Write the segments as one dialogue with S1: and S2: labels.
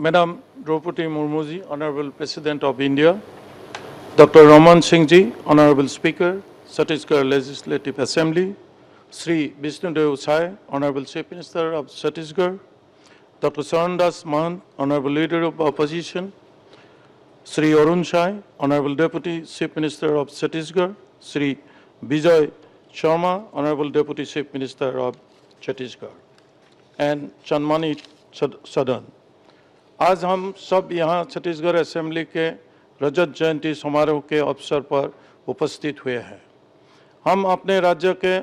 S1: Madam Draupadi Murmu ji, Honorable President of India, Dr. Raman Singh ji, Honorable Speaker, Chhattisgarh Legislative Assembly, Sri Vishnudev Sai, Honorable Chief Minister of Chhattisgarh, Dr. Sarandas Mahant, Honorable Leader of Opposition, Sri Arun Shai, Honorable Deputy Chief Minister of Chhattisgarh, Sri Vijay Sharma, Honorable Deputy Chief Minister of Chhattisgarh, and Chanmani Sadan. आज हम सब यहाँ Chhattisgarh assembly के रजत जयंती समारोह के अवसर पर उपस्थित हुए हैं। हम अपने राज्य के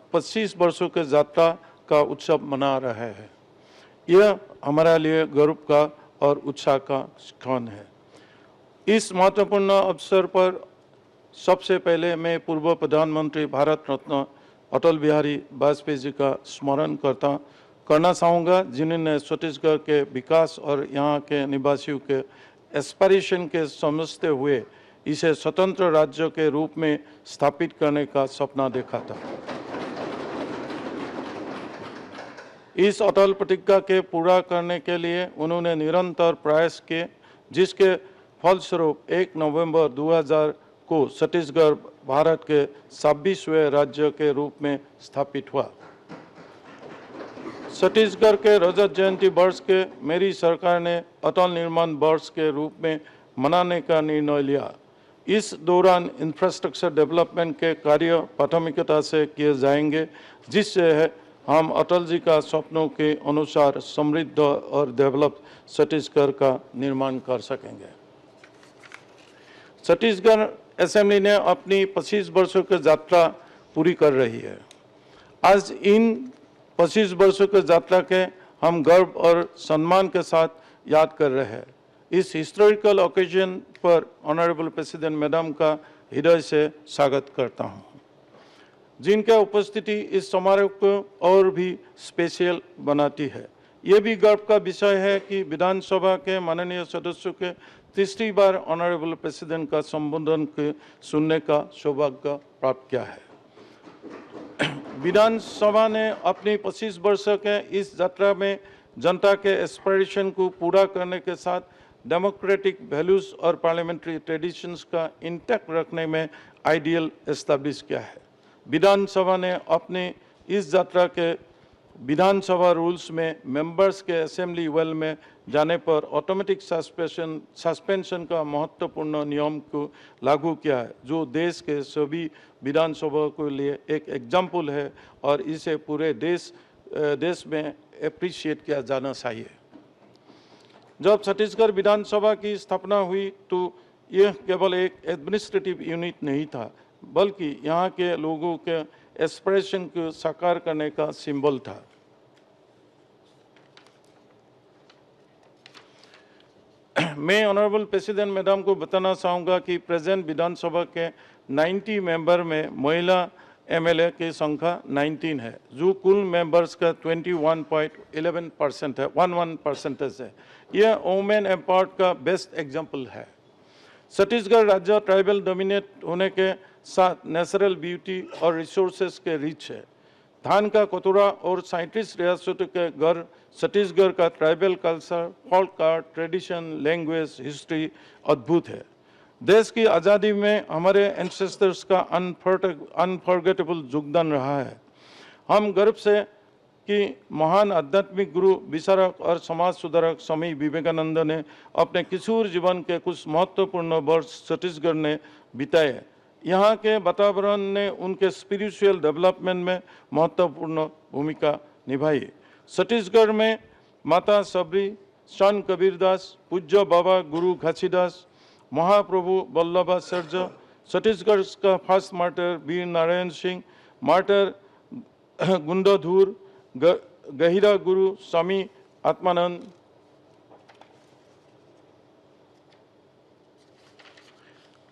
S1: 25 वर्षों के यात्रा का उत्सव मना रहे हैं। यह हमारे लिए गर्व का और उत्साह का क्षण है। इस महत्वपूर्ण अवसर पर सबसे पहले मैं पूर्व प्रधानमंत्री भारत रत्न अटल बिहारी वाजपेयी जी का स्मरण करना चाहूँगा, जिन्होंने छत्तीसगढ़ के विकास और यहाँ के निवासियों के एस्पिरेशन के समझते हुए इसे स्वतंत्र राज्य के रूप में स्थापित करने का सपना देखा था। इस अटल प्रतिज्ञा के पूरा करने के लिए उन्होंने निरंतर प्रयास किए, जिसके फलस्वरूप 1 नवंबर 2000 को छत्तीसगढ़ भारत के 26वें राज्य के रूप में स्थापित हुआ। छत्तीसगढ़ के रजत जयंती वर्ष के मेरी सरकार ने अटल निर्माण वर्ष के रूप में मनाने का निर्णय लिया। इस दौरान इंफ्रास्ट्रक्चर डेवलपमेंट के कार्य प्राथमिकता से किए जाएंगे, जिससे हम अटल जी का सपनों के अनुसार समृद्ध और डेवलप छत्तीसगढ़ का निर्माण कर सकेंगे। छत्तीसगढ़ असेंबली ने अपनी 25 वर्षों की यात्रा पूरी कर रही है। आज इन 25 वर्षों के यात्रा के हम गर्व और सम्मान के साथ याद कर रहे हैं। इस हिस्टोरिकल ओकेजन पर ऑनरेबल प्रेसिडेंट मैडम का हृदय से स्वागत करता हूं, जिनका उपस्थिति इस समारोह को और भी स्पेशल बनाती है। ये भी गर्व का विषय है कि विधानसभा के माननीय सदस्यों के तीसरी बार ऑनरेबल प्रेसिडेंट का संबोधन के सुनने का सौभाग्य प्राप्त किया है। विधानसभा ने अपनी 25 वर्ष के इस यात्रा में जनता के एस्पिरेशन को पूरा करने के साथ डेमोक्रेटिक वैल्यूज और पार्लियामेंट्री ट्रेडिशंस का इंटैक्ट रखने में आइडियल एस्टैब्लिश किया है। विधानसभा ने अपनी इस यात्रा के विधानसभा रूल्स में मेंबर्स के असेंबली वेल में जाने पर ऑटोमेटिक सस्पेंशन का महत्वपूर्ण नियम को लागू किया है, जो देश के सभी विधानसभा के लिए एक एग्जाम्पल है और इसे पूरे देश में एप्रिशिएट किया जाना चाहिए। जब छत्तीसगढ़ विधानसभा की स्थापना हुई तो यह केवल एक एडमिनिस्ट्रेटिव यूनिट नहीं था, बल्कि यहाँ के लोगों के एस्पिरेशन को साकार करने का सिंबल था। मैं ऑनरेबल प्रेसिडेंट मैडम को बताना चाहूँगा कि प्रेजेंट विधानसभा के 90 मेंबर में महिला एमएलए की संख्या 19 है, जो कुल मेंबर्स का 21.11% है, 11% है। यह वुमेन एम्पावर्ड का बेस्ट एग्जाम्पल है। छत्तीसगढ़ राज्य ट्राइबल डोमिनेट होने के साथ नेचुरल ब्यूटी और रिसोर्सेज के रिच है। धान का कटोरा और 37 रियासतों के घर छत्तीसगढ़ का tribal culture, folk art, tradition, language, history अद्भुत है। देश की आज़ादी में हमारे एंसेस्टर्स का अनफॉरगेटेबल योगदान रहा है। हम गर्व से कि महान आध्यात्मिक गुरु, विचारक और समाज सुधारक स्वामी विवेकानंद ने अपने किशोर जीवन के कुछ महत्वपूर्ण वर्ष छत्तीसगढ़ ने बिताए। यहाँ के वातावरण ने उनके स्पिरिचुअल डेवलपमेंट में महत्वपूर्ण भूमिका निभाई। छत्तीसगढ़ में माता सबरी, संत कबीरदास, पूज्य बाबा गुरु घासीदास, महाप्रभु वल्लभाचार्य, छत्तीसगढ़ का first martyr Veer Narayan Singh, martyr गुंडधुर, गहिरा गुरु स्वामी आत्मानंद,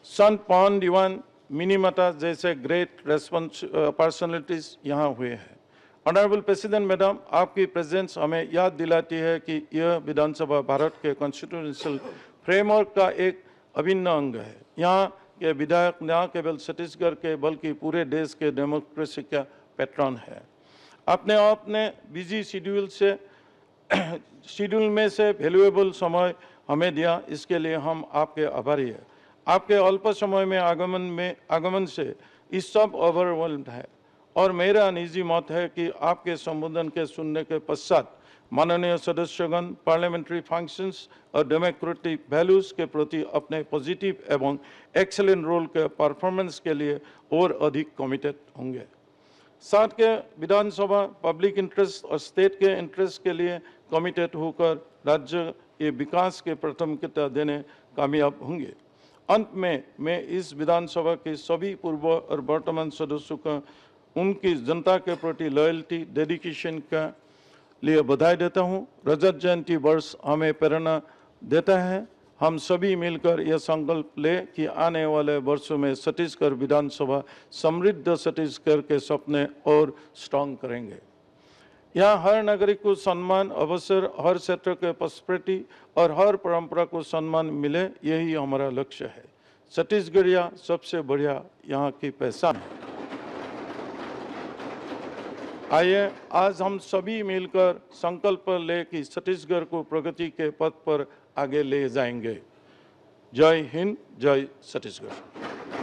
S1: संत पवन दीवान, मिनी माता जैसे ग्रेट पर्सनालिटीज यहाँ हुए हैं। ऑनरेबल प्रेसिडेंट मैडम, आपकी प्रेजेंस हमें याद दिलाती है कि यह विधानसभा भारत के कॉन्स्टिट्यूशनल फ्रेमवर्क का एक अभिन्न अंग है। यहाँ के विधायक न केवल छत्तीसगढ़ के बल्कि पूरे देश के डेमोक्रेसी का पैट्रन है। अपने बिजी शेड्यूल से शेड्यूल में से वैल्यूएबल समय हमें दिया, इसके लिए हम आपके आभारी हैं। आपके अल्प समय में आगमन से इस सब ओवरवेल्म्ड है और मेरा निजी मत है कि आपके संबोधन के सुनने के पश्चात माननीय सदस्यगण पार्लियामेंट्री फंक्शंस और डेमोक्रेटिक वैल्यूज के प्रति अपने पॉजिटिव एवं एक्सेलेंट रोल के परफॉर्मेंस के लिए और अधिक कमिटेड होंगे। साथ के विधानसभा पब्लिक इंटरेस्ट और स्टेट के इंटरेस्ट के लिए कमिटेड होकर राज्य के विकास के प्राथमिकता देने कामयाब होंगे। अंत में मैं इस विधानसभा के सभी पूर्व और वर्तमान सदस्यों का उनकी जनता के प्रति लॉयल्टी डेडिकेशन का लिए बधाई देता हूं। रजत जयंती वर्ष हमें प्रेरणा देता है। हम सभी मिलकर यह संकल्प ले कि आने वाले वर्षों में छत्तीसगढ़ विधानसभा समृद्ध छत्तीसगढ़ के सपने और स्ट्रॉन्ग करेंगे। यहाँ हर नागरिक को सम्मान, अवसर, हर क्षेत्र के प्रॉस्पेरिटी और हर परंपरा को सम्मान मिले, यही हमारा लक्ष्य है। छत्तीसगढ़िया सबसे बढ़िया यहाँ की पहचान है। आइए आज हम सभी मिलकर संकल्प ले कि छत्तीसगढ़ को प्रगति के पथ पर आगे ले जाएंगे। जय हिंद, जय छत्तीसगढ़।